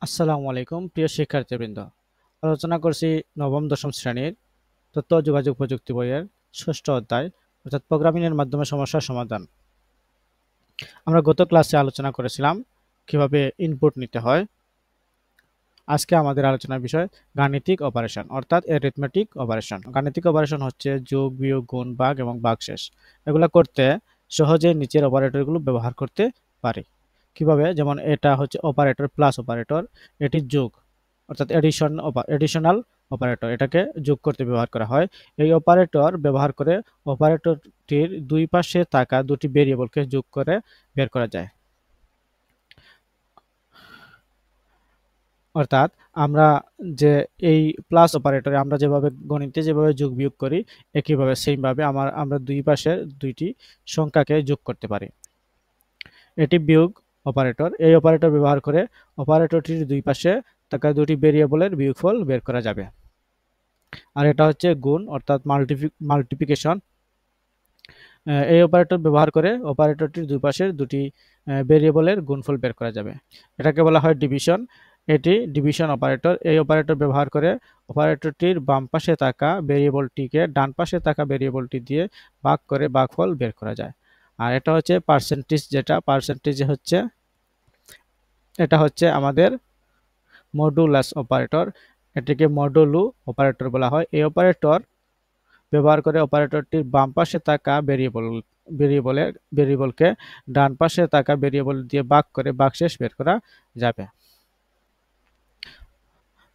আসসালামু আলাইকুম প্রিয় শিক্ষার্থীবৃন্দ। আলোচনা করছি নবম দশম শ্রেণীর তথ্য ও যোগাযোগ প্রযুক্তি বইয়ের ষষ্ঠ অধ্যায় অর্থাৎ প্রোগ্রামিং এর মাধ্যমে সমস্যার সমাধান। আমরা গত ক্লাসে আলোচনা করেছিলাম কিভাবে ইনপুট নিতে হয়। আজকে আমাদের আলোচনার বিষয় গাণিতিক অপারেশন অর্থাৎ অ্যারিথমেটিক অপারেশন। গাণিতিক অপারেশন হচ্ছে যোগ, বিয়োগ, গুণ, ভাগ এবং ভাগশেষ। এগুলো করতে সহজে নিচের অপারেটরগুলো ব্যবহার করতে পারি। কিভাবে? যেমন এটা হচ্ছে অপারেটর প্লাস অপারেটর, এটি যোগ অর্থাৎ এডিশনাল অপারেটর, এটাকে যোগ করতে ব্যবহার করা হয়। এই অপারেটর ব্যবহার করে অপারেটরটির দুই পাশে থাকা দুটি ভেরিয়েবলকে যোগ করে বের করা যায়। অর্থাৎ আমরা যে এই প্লাস অপারেটরে আমরা যেভাবে গণিতে যেভাবে যোগ বিয়োগ করি, একইভাবে সেমভাবে আমরা দুই পাশের দুইটি সংখ্যাকে যোগ করতে পারি। এটি বিয়োগ অপারেটর। এই অপারেটর ব্যবহার করে অপারেটরটির দুই পাশে থাকা দুটি ভেরিয়েবলের বিয়োগফল বের করা যাবে। আর এটা হচ্ছে গুণ অর্থাৎ মাল্টিপ্লিকেশন। এই অপারেটর ব্যবহার করে অপারেটরটির দুই পাশের দুটি ভেরিয়েবলের গুণফল বের করা যাবে। এটাকে বলা হয় ডিভিশন। এটি ডিভিশন অপারেটর। এই অপারেটর ব্যবহার করে অপারেটরটির বাম পাশে থাকা ভেরিয়েবলটিকে ডান পাশে থাকা ভেরিয়েবলটি দিয়ে ভাগ করে ভাগফল বের করা যায়। আর এটা হচ্ছে পার্সেন্টেজ, যেটা পার্সেন্টেজ হচ্ছে এটা হচ্ছে আমাদের মডুলাস অপারেটর। এটিকে মডুলু অপারেটর বলা হয়। এই অপারেটর ব্যবহার করে অপারেটরটির বাম পাশে থাকা ভেরিয়েবলকে ডান পাশে থাকা ভেরিয়েবল দিয়ে ভাগ করে ভাগশেষ বের করা যাবে।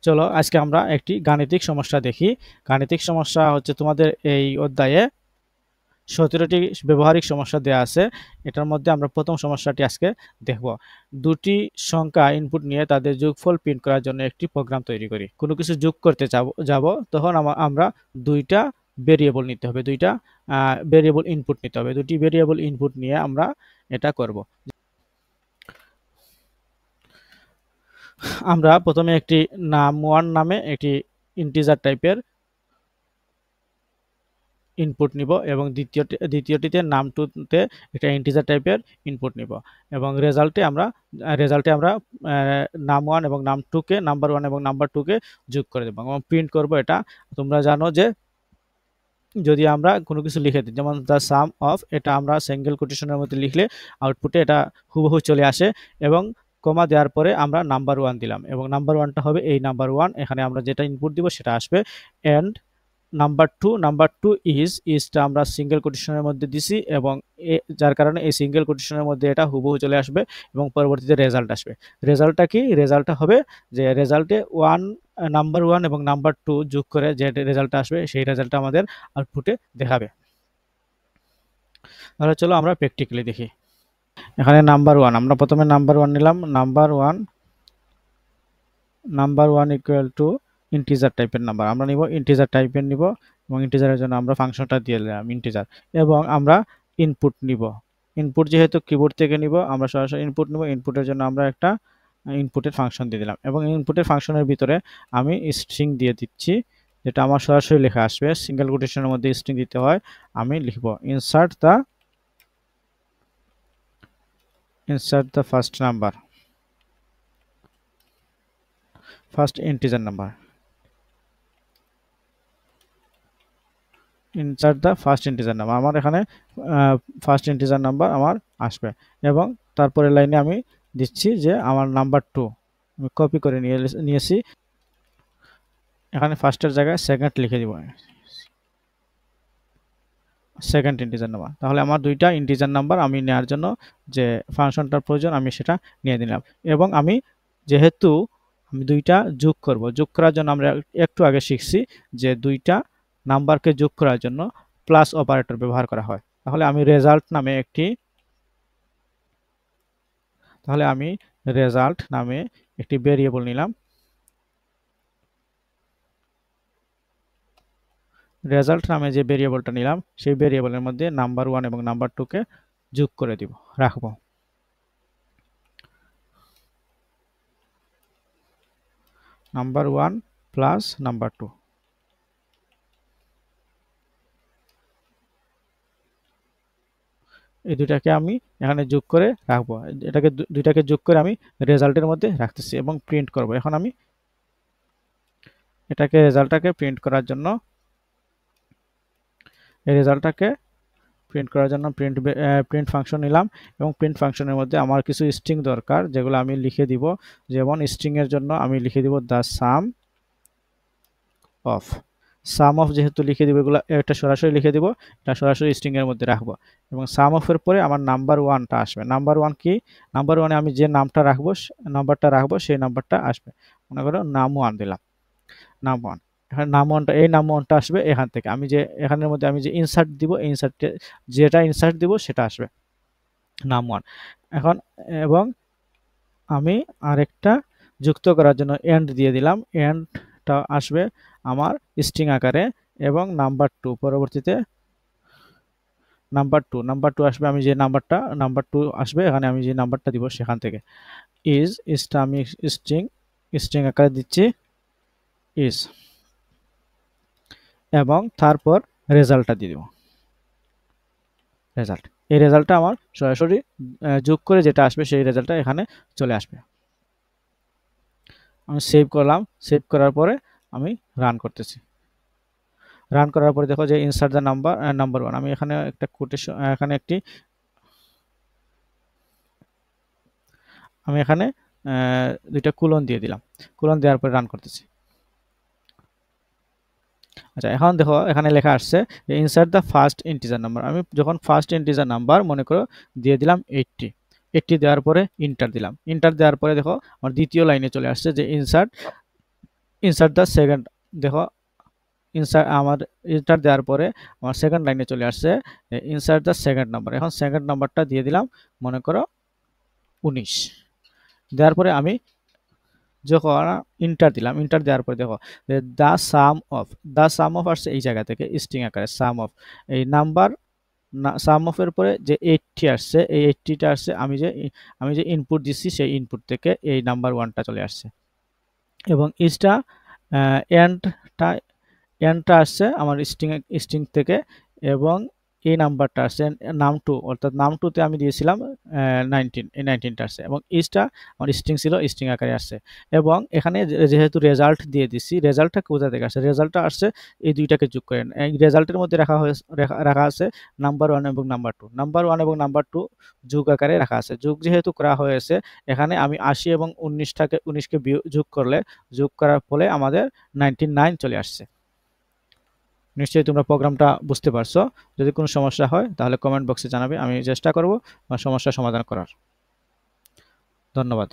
চলো আজকে আমরা একটি গাণিতিক সমস্যা দেখি। গাণিতিক সমস্যা হচ্ছে তোমাদের এই অধ্যায়ে 17টি ব্যবহারিক সমস্যা দেওয়া আছে। এটার মধ্যে আমরা প্রথম সমস্যাটি আজকে দেখব। দুটি সংখ্যা ইনপুট নিয়ে তাদের যোগফল প্রিন্ট করার জন্য একটি প্রোগ্রাম তৈরি করি। কোনো কিছু যোগ করতে যাব তখন আমরা দুইটা ভেরিয়েবল নিতে হবে, দুইটা ভেরিয়েবল ইনপুট নিতে হবে। দুটি ভেরিয়েবল ইনপুট নিয়ে আমরা এটা করব। আমরা প্রথমে একটি নাম1 নামে একটি ইন্টিজার টাইপের ইনপুট নিব এবং দ্বিতীয়টিতে নাম2তে একটা ইন্টিজার টাইপের ইনপুট নিব এবং রেজাল্টে আমরা নাম1 এবং নাম2কে নাম্বার1 এবং নাম্বার2কে যোগ করে দেব এবং প্রিন্ট করব। এটা তোমরা জানো যে যদি আমরা কোনো কিছু লিখে দিই, যেমন দ্য সাম অফ, এটা আমরা সিঙ্গেল কোটেশনের মধ্যে লিখলে আউটপুটে এটা হুবহু চলে আসে এবং কমা দেওয়ার পরে আমরা নাম্বার1 দিলাম এবং নাম্বার1টা হবে এই নাম্বার1। এখানে আমরা যেটা ইনপুট দিব সেটা আসবে। এন্ড নাম্বার টু ইজটা আমরা সিঙ্গেল কোটেশনের মধ্যে দিছি এবং যার কারণে এই সিঙ্গেল কোটেশনের মধ্যে এটা হুবহু চলে আসবে এবং পরবর্তীতে রেজাল্ট আসবে। রেজাল্টটা কি? রেজাল্টটা হবে যে রেজাল্টে নাম্বার1 এবং নাম্বার2 যোগ করে যে রেজাল্টটা আসবে সেই রেজাল্টটা আমাদের আউটপুটে দেখাবে। তাহলে চলো আমরা প্র্যাকটিক্যালি দেখি। এখানে নাম্বার1, আমরা প্রথমে নাম্বার1 নিলাম। Number one equal to integer টাইপের নাম্বার, আমরা নিব ইন্টিজার টাইপের নিব এবং ইন্টিজারের জন্য আমরা ফাংশনটা দিয়ে দিলাম ইন্টিজার এবং আমরা ইনপুট নিব। ইনপুট যেহেতু কিবোর্ড থেকে নিব, আমরা সরাসরি ইনপুট নিব। ইনপুটের জন্য আমরা একটা ইনপুটের ফাংশন দিয়ে দিলাম এবং ইনপুটের ফাংশনের ভিতরে আমি স্ট্রিং দিয়ে দিচ্ছি, যেটা আমার সরাসরি লেখা আসবে। সিঙ্গেল কোটেশনের মধ্যে স্ট্রিং দিতে হয়। আমি লিখব insert the first number, first integer number, insert the first integer number. আমার এখানে ফার্স্ট ইন্টিজার নাম্বার আমার আসবে এবং তারপরে লাইনে আমি দিচ্ছি যে আমার নাম্বার2 আমি কপি করে নিয়েছি। এখানে ফার্স্টের জায়গায় সেকেন্ড লিখে দিব, সেকেন্ড ইন্টিজার নাম্বার। তাহলে আমার দুইটা ইন্টিজার নাম্বার আমি নেওয়ার জন্য যে ফাংশনটার প্রয়োজন আমি সেটা নিয়ে নিলাম এবং আমি যেহেতু আমি দুইটা যোগ করব, যোগ করার জন্য আমরা একটু আগে শিখছি যে দুইটা নাম্বারকে যোগ করার জন্য প্লাস অপারেটর ব্যবহার করা হয়। তাহলে আমি রেজাল্ট নামে একটি ভেরিয়েবল নিলাম। রেজাল্ট নামে যে ভেরিয়েবলটা নিলাম সেই ভেরিয়েবলের মধ্যে নাম্বার1 এবং নাম্বার2কে যোগ করে রাখবো। Number one plus number two. এই দুইটাকে আমি এখানে যোগ করে রাখবো। এটাকে দুইটাকে যোগ করে আমি রেজাল্টের মধ্যে রাখতেছি এবং প্রিন্ট করব। এখন আমি এটাকে রেজাল্টটাকে প্রিন্ট করার জন্য এই রেজাল্টটাকে প্রিন্ট করার জন্য প্রিন্ট ফাংশন নিলাম এবং প্রিন্ট ফাংশনের মধ্যে আমার কিছু স্ট্রিং দরকার যেগুলো আমি লিখে দিব। যেমন স্ট্রিং এর জন্য আমি লিখে দিব দ্য সাম অফ যেহেতু লিখে দিব, এগুলো এটা সরাসরি লিখে দিব, এটা সরাসরি স্ট্রিং এর মধ্যে রাখবো এবং সাম অফ এর পরে আমার নাম্বার ওয়ানটা আসবে। নাম্বার ওয়ান কি? নাম্বার ওয়ানে আমি যে নাম্বারটা রাখবো সেই নাম্বারটা আসবে। মনে করো নাম ওয়ান দিলাম, নাম ওয়ান। এখানে নাম ওয়ানটা আসবে এখান থেকে। আমি যে এখানের মধ্যে আমি যে ইনসার্ট দিব, যেটা ইনসার্ট দিব সেটা আসবে নাম ওয়ান। এখন এবং আমি আরেকটা যুক্ত করার জন্য এন্ড দিয়ে দিলাম। এন্ডটা আসবে আমার স্ট্রিং আকারে এবং নাম্বার টু পরবর্তীতে নাম্বার টু আসবে। আমি যে নাম্বার টু আসবে এখানে আমি যে নাম্বারটা দিব সেখান থেকে। ইজটা আমি স্ট্রিং আকারে দিচ্ছি ইজ, এবং তারপর রেজাল্টটা দিয়ে দিব রেজাল্ট। এই রেজাল্টটা আমার সরাসরি যোগ করে যেটা আসবে সেই রেজাল্টটা এখানে চলে আসবে। আমি সেভ করলাম। সেভ করার পরে আমি রান করতেছি। রান করার পরে দেখো যে ইনসার্ট দ্য নাম্বার ওয়ান। আমি এখানে একটা কোটেশন, আমি এখানে দুইটা কোলন দিয়ে দিলাম। কোলন দেওয়ার পরে রান করতেছি। আচ্ছা, এখন দেখো এখানে লেখা আসছে যে insert the first integer number. আমি যখন ফার্স্ট ইন্টিজার নাম্বার মনে করো দিয়ে দিলাম 80 দেওয়ার পরে ইন্টার দিলাম। ইন্টার দেওয়ার পরে দেখো আমার দ্বিতীয় লাইনে চলে আসছে যে ইনসার্ট দ্য সেকেন্ড। দেখো আমার ইন্টার দেওয়ার পরে আমার সেকেন্ড লাইনে চলে আসছে ইনসার্ট দ্য সেকেন্ড নাম্বার। এখন সেকেন্ড নাম্বারটা দিয়ে দিলাম মনে করো 19। দেওয়ার পরে আমি যখন ইন্টার দিলাম, ইন্টার দেওয়ার পরে দেখো যে দ্য সাম অফ আসছে এই জায়গা থেকে স্ট্রিং আকারে সাম অফ। এই নাম্বার সাম অফ এর পরে যে 80 আসছে, এই 80টা আসছে আমি যে ইনপুট দিচ্ছি সেই ইনপুট থেকে এই নাম্বার ওয়ানটা চলে আসছে। এবং ইজটা এন্ডটা এন্ডটা আসছে আমার স্ট্রিং থেকে, এবং এই নাম্বারটা আসছে নাম টু, অর্থাৎ নাম টুতে আমি দিয়েছিলাম 19, এই 19টা আসছে। এবং ইজটা আমার স্ট্রিং ছিল, স্ট্রিং আকারে আসছে। এবং এখানে যেহেতু রেজাল্ট দিয়ে দিচ্ছি, রেজাল্টটা কোথা থেকে আসছে? রেজাল্টটা আসছে এই দুইটাকে যোগ করেন। এই রেজাল্টের মধ্যে রাখা আছে নাম্বার ওয়ান এবং নাম্বার টু। নাম্বার ওয়ান এবং নাম্বার টু যোগ আকারে রাখা আছে। যোগ যেহেতু করা হয়েছে, এখানে আমি 80 এবং 19কে যোগ করার ফলে আমাদের 99 চলে আসছে। নিশ্চয়ই তোমরা প্রোগ্রামটা বুঝতে পারছো। যদি কোনো সমস্যা হয় তাহলে কমেন্ট বক্সে জানাবে, আমি চেষ্টা করব সমস্যার সমাধান করার। ধন্যবাদ।